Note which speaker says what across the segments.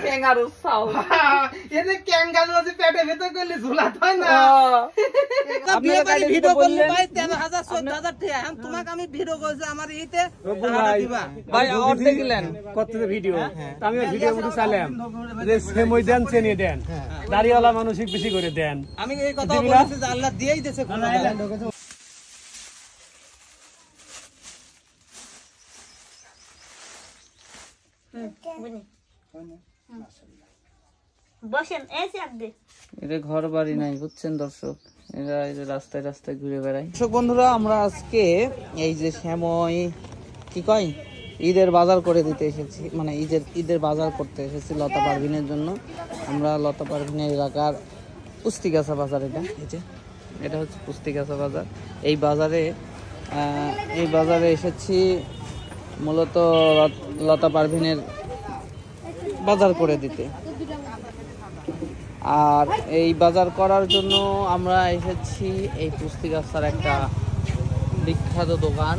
Speaker 1: Kangaroo sound
Speaker 2: এতে kangaroo আছে পেটের ভিতর করলে ঝুলাতে হয় না।
Speaker 1: আপনারা কাটে
Speaker 2: ভিডিও করলে
Speaker 1: বললেন
Speaker 2: ভাই 13,000 14,000 টাকা এখন তোমাকে আমি ভিডিও কইছি আমার ইতে দিবা
Speaker 1: ভাই অর্ধেক দিলেন
Speaker 3: কত ভিডিও আমি ভিডিও মধ্যে চাইলাম যে সেমই দেন চেনি দেন দাড়িওয়ালা মানুষই বেশি করে দেন।
Speaker 2: আমি এই কথা বলেছি যে আল্লাহ দিয়েই দিয়েছে কোনো
Speaker 4: বসেন এসে আগে
Speaker 1: এদের ঘর বাড়ি নাই বুঝছেন দর্শক, এরা এই যে রাস্তায় রাস্তায় ঘুরে বেড়ায়। দর্শক বন্ধুরা, আমরা আজকে এই যে শ্যামই কি কয় ঈদের বাজার করে দিতে এসেছি, মানে ঈদের বাজার করতে এসেছি লতা পারভিনের জন্য। আমরা লতা পারভিনের এলাকার পুস্তিগাছা বাজার, এটা হচ্ছে পুস্তিগাছা বাজার। এই বাজারে এসেছি মূলত লতা পারভিনের বাজার করে দিতে। আর এই বাজার করার জন্য আমরা এসেছি এই পুস্তিগাছার একটা বিখ্যাত দোকান।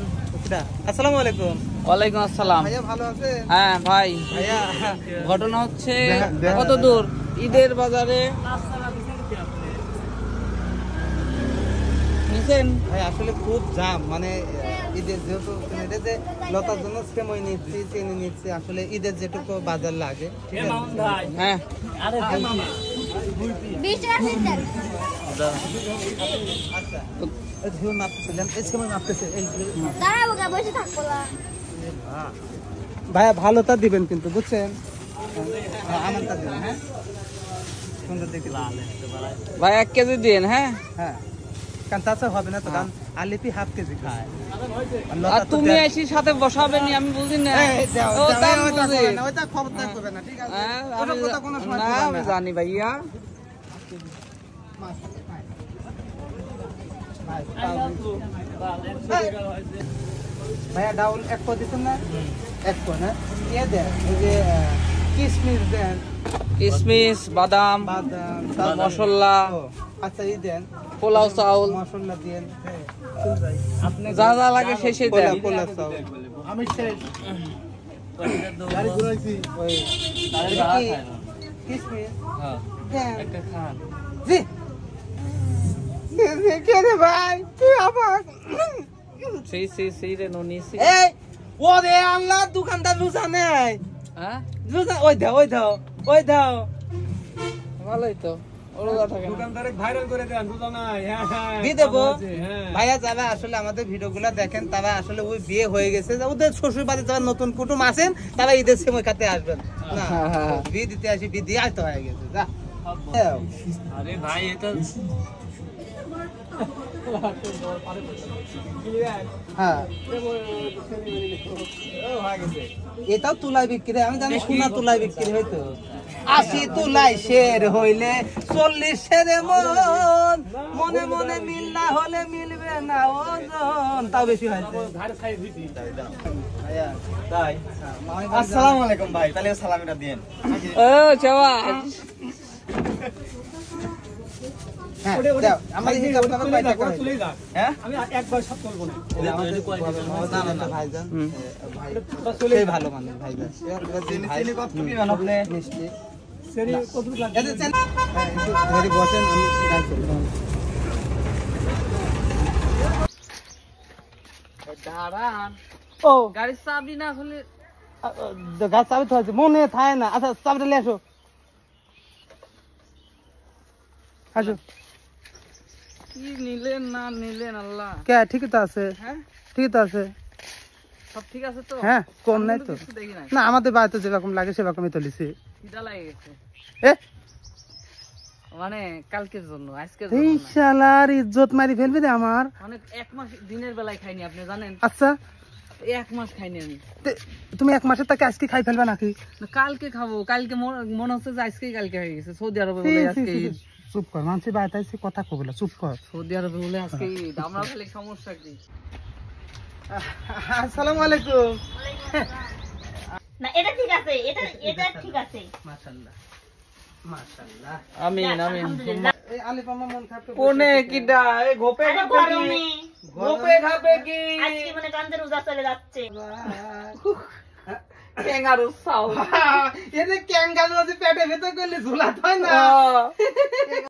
Speaker 2: আসসালামু আলাইকুম।
Speaker 1: ওয়ালাইকুম আসসালাম।
Speaker 2: ভাইয়া ভালো আছে?
Speaker 1: হ্যাঁ ভাই,
Speaker 2: ভাইয়া
Speaker 1: ঘটনা হচ্ছে কত দূর ঈদের বাজারে নিছেন
Speaker 2: ভাই আসলে খুব জাম, মানে ঈদের যেহেতু এটা যে লতার জন্য সেমই নিচ্ছি চিনি নিচ্ছি, আসলে ঈদের যেটুকু বাজার লাগে ঠিক আছে।
Speaker 1: হ্যাঁ
Speaker 2: ভাইয়া ভালোটা দিবেন কিন্তু বুঝছেন, আমারটা দিবেন। হ্যাঁ সুন্দর দেখে
Speaker 1: ভাই 1 কেজি দিন। হ্যাঁ
Speaker 2: হ্যাঁ, কারণ তাছাড়া হবে না তো, কারণ আলিপি হাফ কেজি খায়।
Speaker 1: আর তুমি এসে সাথে বসাবে নি, আমি বুঝি না। ও তা আমি বুঝি।
Speaker 2: ওইটা খবরদার করবে না, ঠিক আছে?
Speaker 1: হ্যাঁ,
Speaker 2: ওটা কথা কোনো সময়
Speaker 1: না
Speaker 2: বলবে
Speaker 1: আমি
Speaker 2: না।
Speaker 1: জানি ভাইয়া।
Speaker 2: ভাইয়া ডাউল 1 পো দিচ্ছেন না? 1 পো না দেন, এই যে কিশমিশ দেন,
Speaker 1: কিশমিশ, বাদাম,
Speaker 2: বাদাম,
Speaker 1: মশলা,
Speaker 2: আচ্ছা এই দেন,
Speaker 1: পোলাও চাউল,
Speaker 2: মশলা দেন,
Speaker 1: যা যা লাগে শেষে দেন।
Speaker 2: পোলাও চাউল আমি শেষ গাড়ি ঘুরাইছি ওই কিশমিশ দেন একটা খান জি কে রে ভাই তুই আবার
Speaker 1: সেই রে ননিসি।
Speaker 2: এই ওরে আল্লাহ, দোকানদার রোজা নেই।
Speaker 1: হ্যাঁ
Speaker 2: রোজা ওই দাও
Speaker 1: ভালোই তো, রোজা থাকে না।
Speaker 3: দোকানদারে ভাইরাল করে দেন, বুঝো না? হ্যাঁ
Speaker 2: দিয়ে দেবো।
Speaker 3: হ্যাঁ
Speaker 2: ভাইয়া যারা আসলে আমাদের ভিডিওগুলো দেখেন তারা আসলে ওই বিয়ে হয়ে গেছে, ওদের শ্বশুর বাড়ি যারা নতুন কুটুম আছেন তারা ঈদের সময় খাতে আসবেন না, বিয়ে দিতে আসি, বিয়ে দিয়ে আসতে হয়ে গেছে যা।
Speaker 1: আরে ভাই এটা
Speaker 2: হ্যাঁ এটাও তুলাই বিক্রি, আমি জানি সোনা তুলাই বিক্রি হয়তো 80 তুলাই শের হইলে 40 শেরে মনে মনে মিল না হলে মিলবে না ওজন, তাও বেশি হয়েছে। আসসালামু আলাইকুম ভাই, তাহলে সালামিটা দিন।
Speaker 1: ও চাওয়া
Speaker 2: হ্যাঁ দাও, আমাদের হিসাব আপনারা কয় টাকা হইছে? হ্যাঁ
Speaker 3: আমি একবার সব করব না।
Speaker 2: না না ভাইজান, ভাই সেই ভালো মানুষ ভাইজান। চিনি কত কিনেন আপনি? মিষ্টি
Speaker 3: সেরি কত লাগবে?
Speaker 2: এই যে হ্যাঁ একটু ধরে বসেন, আমি গান করব।
Speaker 1: দাঁড়ান,
Speaker 2: ও
Speaker 1: গাড়ির চাবি না হলে
Speaker 2: গাছ চাবি তো আছে, মনে থাকে না। আচ্ছা চাবিটা নিয়ে আসো, আসো।
Speaker 1: কি নিলেন না নিলেন আল্লাহ।
Speaker 2: কে ঠিকই তো আছে,
Speaker 1: হ্যাঁ
Speaker 2: ঠিকই তো আছে।
Speaker 1: সব ঠিক আছে তো?
Speaker 2: হ্যাঁ কম নাই তো,
Speaker 1: কিছু দেখি নাই,
Speaker 2: না আমাদের বাড়িতে যেরকম লাগে সেরকমই তো লিছি।
Speaker 1: খিদা লাগে গেছে
Speaker 2: এ
Speaker 1: মানে কালকের জন্য, আজকের
Speaker 2: এই
Speaker 1: জন্য না।
Speaker 2: শালার ইজ্জত মারি ফেলবি রে আমার।
Speaker 1: অনেক 1 মাস দিনের বেলায় খাইনি, আপনি জানেন?
Speaker 2: আচ্ছা
Speaker 1: 1 মাস খাইনি আমি।
Speaker 2: তুমি 1 মাসের টাকা আজকে খাই ফেলবে নাকি?
Speaker 1: না, কালকে খাবো, কালকে মনে হচ্ছে যে আজকেই কালকে হয়ে গেছে। সৌদি আরবে বলে আজকে ঈদ।
Speaker 2: চুপ কর, মানুষের বাড়িতে এসে কথা কবি না, চুপ কর।
Speaker 1: সৌদি আরবে বলে আজকে ঈদ, আমরা খালি সমস্যা কি?
Speaker 2: আসসালামু আলাইকুম।
Speaker 4: না এটা ঠিক আছে, এটা ঠিক আছে।
Speaker 2: মাশাআল্লাহ মাশাআল্লাহ,
Speaker 1: আমিন আমিন।
Speaker 2: এই আলিফ আমার মন খারাপ করে
Speaker 1: কোনে কিডা এই গোপে
Speaker 4: আরে
Speaker 1: খাবে কি?
Speaker 4: গরমে
Speaker 1: গোপে খাবে কি?
Speaker 4: আজকে মনে কান্দের রোজা চলে যাচ্ছে।
Speaker 1: ক্যাঙ্গারু চাউল
Speaker 2: এটা ক্যাঙ্গারু পেটে ভেতর করলে ঝুলা হয় না